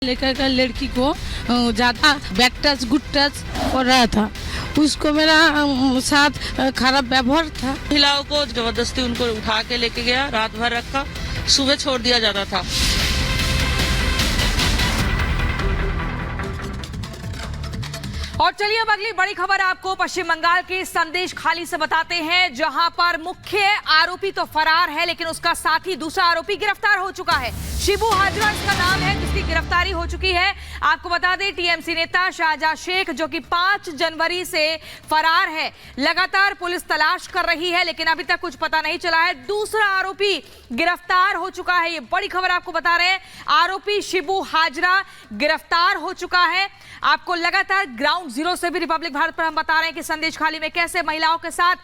लेकर कर लड़की को ज़्यादा बैड टच गुड टच कर रहा था। उसको मेरा साथ खराब व्यवहार था। महिलाओं को जबरदस्ती उनको उठा के लेके गया, रात भर रखा, सुबह छोड़ दिया जाता था। और चलिए अब अगली बड़ी खबर आपको पश्चिम बंगाल के संदेश खाली से बताते हैं, जहां पर मुख्य आरोपी तो फरार है लेकिन उसका साथी दूसरा आरोपी गिरफ्तार हो चुका है। शिबू हाजरा इसका नाम है, जिसकी गिरफ्तारी हो चुकी है। आपको बता दें टीएमसी नेता शाहजहां शेख जो कि 5 जनवरी से फरार है, लगातार पुलिस तलाश कर रही है लेकिन अभी तक कुछ पता नहीं चला है। दूसरा आरोपी गिरफ्तार हो चुका है, ये बड़ी खबर आपको बता रहे हैं। आरोपी शिबू हाजरा गिरफ्तार हो चुका है। आपको लगातार ग्राउंड जीरो से भी रिपब्लिक भारत पर हम बता रहे हैं कि संदेश खाली में कैसे महिलाओं के साथ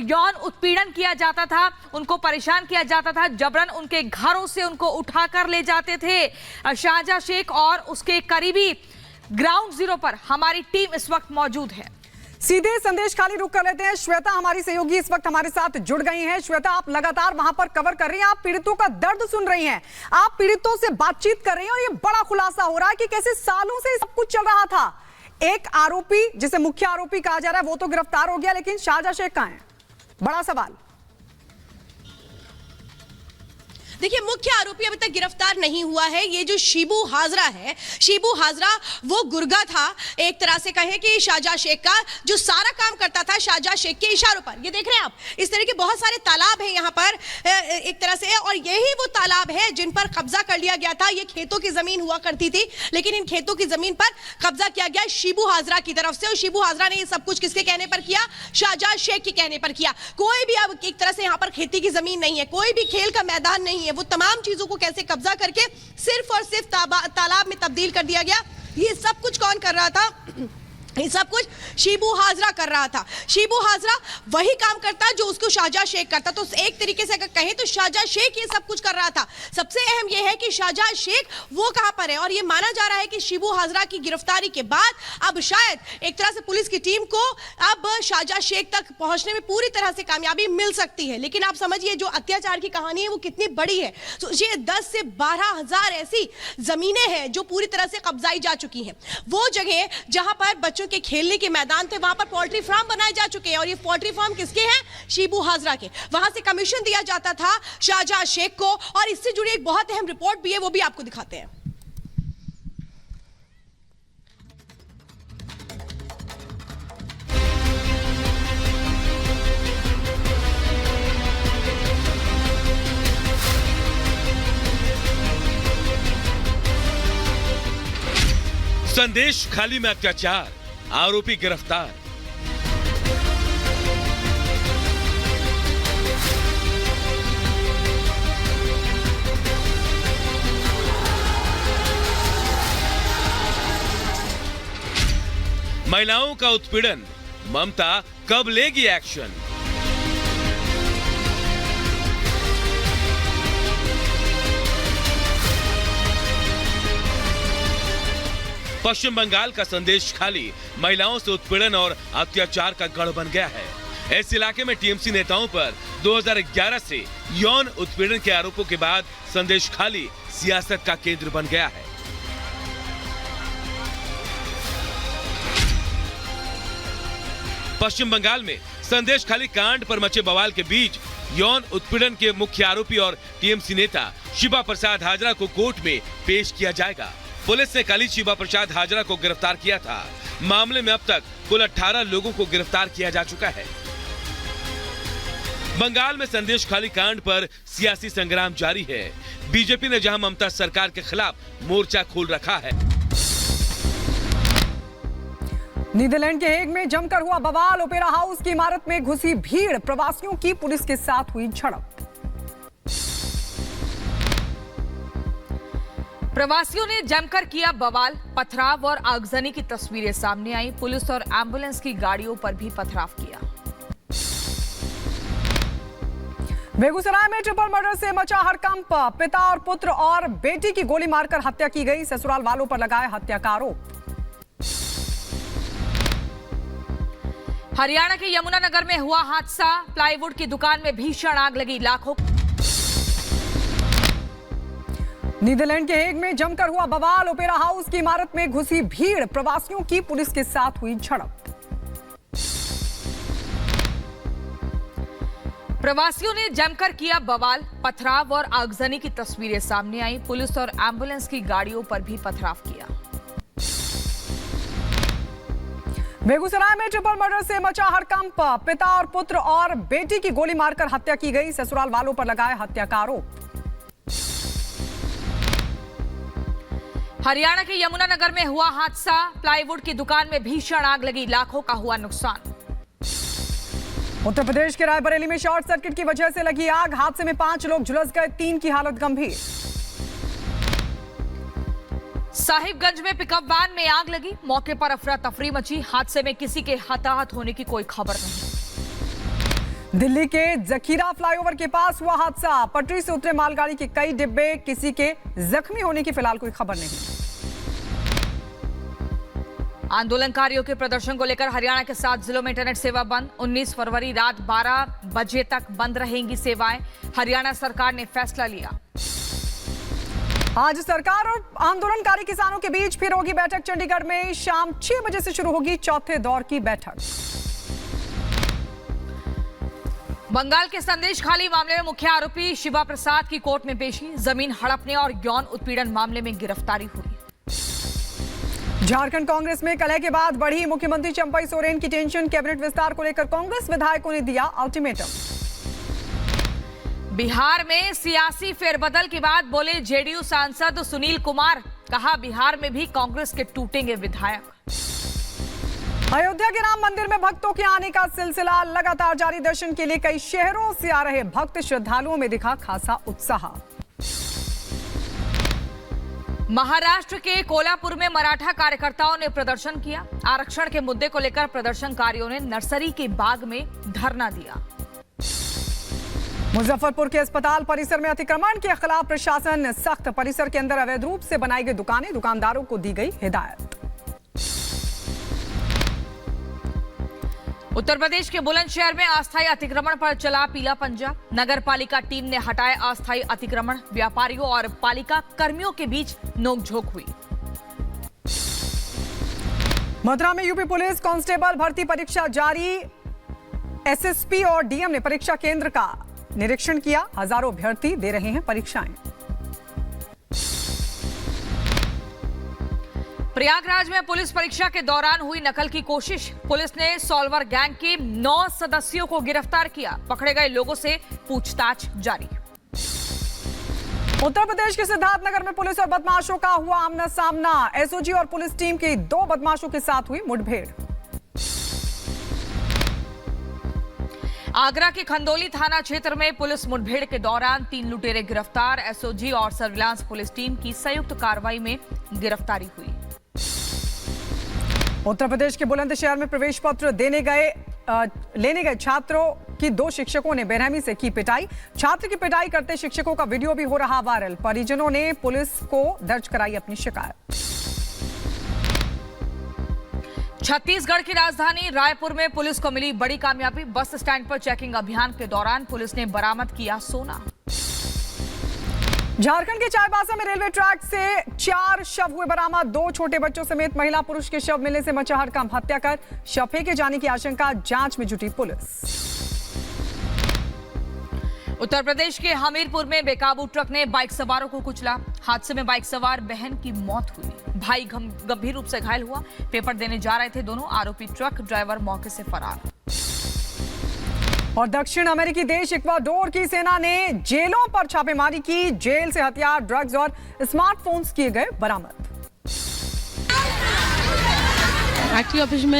यौन उत्पीड़न किया जाता था, उनको परेशान किया जाता था, जबरन उनके घरों से उनको उठाकर ले जाते थे। शाहजहां शेख और उसके करीबी ग्राउंड जीरो पर हमारी टीम इस वक्त मौजूद है। सीधे संदेश खाली रुक कर लेते हैं। श्वेता हमारी सहयोगी इस वक्त हमारे साथ जुड़ गई हैं। श्वेता, आप लगातार वहां पर कवर कर रही हैं, आप पीड़ितों का दर्द सुन रही हैं, आप पीड़ितों से बातचीत कर रही हैं और ये बड़ा खुलासा हो रहा है कि कैसे सालों से सब कुछ चल रहा था। एक आरोपी जिसे मुख्य आरोपी कहा जा रहा है वो तो गिरफ्तार हो गया, लेकिन शाहजहां शेख कहां है? बड़ा सवाल। देखिए, मुख्य आरोपी अभी तक गिरफ्तार नहीं हुआ है। ये जो शिबू हाजरा है, शिबू हाजरा वो गुर्गा था, एक तरह से कहें कि शाहजहां शेख का, जो सारा काम करता था शाहजहां शेख के इशारों पर। ये देख रहे हैं आप, इस तरह के बहुत सारे तालाब हैं यहाँ पर एक तरह से, और यही वो तालाब है जिन पर कब्जा कर लिया गया था। ये खेतों की जमीन हुआ करती थी, लेकिन इन खेतों की जमीन पर कब्जा किया गया शिबू हाजरा की तरफ से। और शिबू हाजरा ने ये सब कुछ किसके कहने पर किया? शाहजहां शेख के कहने पर किया। कोई भी अब एक तरह से यहाँ पर खेती की जमीन नहीं है, कोई भी खेल का मैदान नहीं है। वो तमाम चीजों को कैसे कब्जा करके सिर्फ और सिर्फ तालाब में तब्दील कर दिया गया। ये सब कुछ कौन कर रहा था? ये सब कुछ शिबू हाजरा कर रहा था। शिबू हाजरा वही काम करता है जो उसको शाहजहां शेख करता। तो एक तरीके से अगर कहें तो शाहजहां शेख ये सब कुछ कर रहा था। सबसे अहम यह है कि शाहजहां शेख वो कहां पर है, और ये माना जा रहा है कि शिबू हाजरा की गिरफ्तारी के बाद अब शायद एक तरह से पुलिस की टीम को अब शाहजहां शेख तक पहुंचने में पूरी तरह से कामयाबी मिल सकती है। लेकिन आप समझिए, जो अत्याचार की कहानी है वो कितनी बड़ी है। सोचिए, 10 से 12 हजार ऐसी जमीनें हैं जो पूरी तरह से कब्जाई जा चुकी हैं। वो जगह जहां पर बच्चों के खेलने के मैदान थे, वहां पर पोल्ट्री फार्म बनाए जा चुके हैं, और ये पोल्ट्री फार्म किसके हैं? शिबू हाजरा के। वहां से कमीशन दिया जाता था शाहजहां शेख को, और इससे जुड़ी एक बहुत अहम रिपोर्ट भी है, वो भी आपको दिखाते हैं। संदेश खाली में अत्याचार, आरोपी गिरफ्तार। महिलाओं का उत्पीड़न, ममता कब लेगी एक्शन? पश्चिम बंगाल का संदेश खाली महिलाओं से उत्पीड़न और अत्याचार का गढ़ बन गया है। इस इलाके में टीएमसी नेताओं पर 2011 से यौन उत्पीड़न के आरोपों के बाद संदेश खाली सियासत का केंद्र बन गया है। पश्चिम बंगाल में संदेश खाली कांड पर मचे बवाल के बीच यौन उत्पीड़न के मुख्य आरोपी और टीएमसी नेता शिबा प्रसाद हाजरा को कोर्ट में पेश किया जाएगा। पुलिस ने कल शिबा प्रसाद हाजरा को गिरफ्तार किया था। मामले में अब तक कुल 18 लोगों को गिरफ्तार किया जा चुका है। बंगाल में संदेश खाली कांड पर सियासी संग्राम जारी है। बीजेपी ने जहां ममता सरकार के खिलाफ मोर्चा खोल रखा है। नीदरलैंड के हेग में जमकर हुआ बवाल, ओपेरा हाउस की इमारत में घुसी भीड़, प्रवासियों की पुलिस के साथ हुई झड़प। प्रवासियों ने जमकर किया बवाल, पथराव और आगजनी की तस्वीरें सामने आई। पुलिस और एम्बुलेंस की गाड़ियों पर भी पथराव किया। बेगूसराय में ट्रिपल मर्डर से मचा हड़कंप, पिता और पुत्र और बेटी की गोली मारकर हत्या की गई, ससुराल वालों पर लगाए हत्या का आरोप। हरियाणा के यमुनानगर में हुआ हादसा, प्लाईवुड की दुकान में भीषण आग लगी, लाखों नीदरलैंड के हेग में जमकर हुआ बवाल। ओपेरा हाउस की इमारत में घुसी भीड़, प्रवासियों की पुलिस के साथ हुई झड़प। प्रवासियों ने जमकर किया बवाल, पथराव और आगजनी की तस्वीरें सामने आई। पुलिस और एम्बुलेंस की गाड़ियों पर भी पथराव किया। बेगूसराय में ट्रिपल मर्डर से मचा हड़कंप। पिता और पुत्र और बेटी की गोली मारकर हत्या की गई। ससुराल वालों पर लगाए हत्या का आरोप। हरियाणा के यमुनानगर में हुआ हादसा। प्लाईवुड की दुकान में भीषण आग लगी, लाखों का हुआ नुकसान। उत्तर प्रदेश के रायबरेली में शॉर्ट सर्किट की वजह से लगी आग। हादसे में 5 लोग झुलस गए, 3 की हालत गंभीर। साहिबगंज में पिकअप वैन में आग लगी, मौके पर अफरा तफरी मची। हादसे में किसी के हताहत होने की कोई खबर नहीं। दिल्ली के जखीरा फ्लाईओवर के पास हुआ हादसा। पटरी से उतरे मालगाड़ी के कई डिब्बे, किसी के जख्मी होने की फिलहाल कोई खबर नहीं। आंदोलनकारियों के प्रदर्शन को लेकर हरियाणा के 7 जिलों में इंटरनेट सेवा बंद। 19 फरवरी रात 12 बजे तक बंद रहेंगी सेवाएं। हरियाणा सरकार ने फैसला लिया। आज सरकार और आंदोलनकारी किसानों के बीच फिर होगी बैठक। चंडीगढ़ में शाम 6 बजे से शुरू होगी चौथे दौर की बैठक। बंगाल के संदेश खाली मामले में मुख्य आरोपी शिबा प्रसाद की कोर्ट में पेशी। जमीन हड़पने और यौन उत्पीड़न मामले में गिरफ्तारी हुई। झारखंड कांग्रेस में कलह के बाद बढ़ी मुख्यमंत्री चंपई सोरेन की टेंशन। कैबिनेट विस्तार को लेकर कांग्रेस विधायकों ने दिया अल्टीमेटम। बिहार में सियासी फेरबदल के बाद बोले जेडीयू सांसद सुनील कुमार। कहा बिहार में भी कांग्रेस के टूटेंगे विधायक। अयोध्या के राम मंदिर में भक्तों के आने का सिलसिला लगातार जारी। दर्शन के लिए कई शहरों से आ रहे भक्त श्रद्धालुओं में दिखा खासा उत्साह। महाराष्ट्र के कोल्हापुर में मराठा कार्यकर्ताओं ने प्रदर्शन किया। आरक्षण के मुद्दे को लेकर प्रदर्शनकारियों ने नर्सरी के बाग में धरना दिया। मुजफ्फरपुर के अस्पताल परिसर में अतिक्रमण के खिलाफ प्रशासन सख्त। परिसर के अंदर अवैध रूप से बनाई गई दुकानें, दुकानदारों को दी गई हिदायत। उत्तर प्रदेश के बुलंदशहर में अस्थायी अतिक्रमण पर चला पीला पंजा। नगर पालिका टीम ने हटाए अस्थायी अतिक्रमण। व्यापारियों और पालिका कर्मियों के बीच नोकझोंक हुई। मथुरा में यूपी पुलिस कांस्टेबल भर्ती परीक्षा जारी। एसएसपी और डीएम ने परीक्षा केंद्र का निरीक्षण किया। हजारों अभ्यर्थी दे रहे हैं परीक्षाएं। प्रयागराज में पुलिस परीक्षा के दौरान हुई नकल की कोशिश। पुलिस ने सॉल्वर गैंग के 9 सदस्यों को गिरफ्तार किया। पकड़े गए लोगों से पूछताछ जारी। उत्तर प्रदेश के सिद्धार्थनगर में पुलिस और बदमाशों का हुआ आमना सामना। एसओजी और पुलिस टीम की 2 बदमाशों के साथ हुई मुठभेड़। आगरा के खंदौली थाना क्षेत्र में पुलिस मुठभेड़ के दौरान 3 लुटेरे गिरफ्तार। एसओजी और सर्विलांस पुलिस टीम की संयुक्त कार्रवाई में गिरफ्तारी हुई। उत्तर प्रदेश के बुलंदशहर में प्रवेश पत्र लेने गए छात्रों की 2 शिक्षकों ने बेरहमी से की पिटाई। छात्र की पिटाई करते शिक्षकों का वीडियो भी हो रहा वायरल। परिजनों ने पुलिस को दर्ज कराई अपनी शिकायत। छत्तीसगढ़ की राजधानी रायपुर में पुलिस को मिली बड़ी कामयाबी। बस स्टैंड पर चेकिंग अभियान के दौरान पुलिस ने बरामद किया सोना। झारखंड के चाईबासा में रेलवे ट्रैक से 4 शव हुए बरामद। 2 छोटे बच्चों समेत महिला पुरुष के शव मिलने से मचा हड़कंप। हत्या कर शव फेंके जाने की आशंका, जांच में जुटी पुलिस। उत्तर प्रदेश के हमीरपुर में बेकाबू ट्रक ने बाइक सवारों को कुचला। हादसे में बाइक सवार बहन की मौत हुई। भाई गंभीर रूप से घायल हुआ। पेपर देने जा रहे थे दोनों। आरोपी ट्रक ड्राइवर मौके से फरार। और दक्षिण अमेरिकी देश इक्वाडोर की सेना ने जेलों पर छापेमारी की। जेल से हथियार, ड्रग्स और स्मार्टफोन्स किए गए बरामद। आरटी ऑफिस में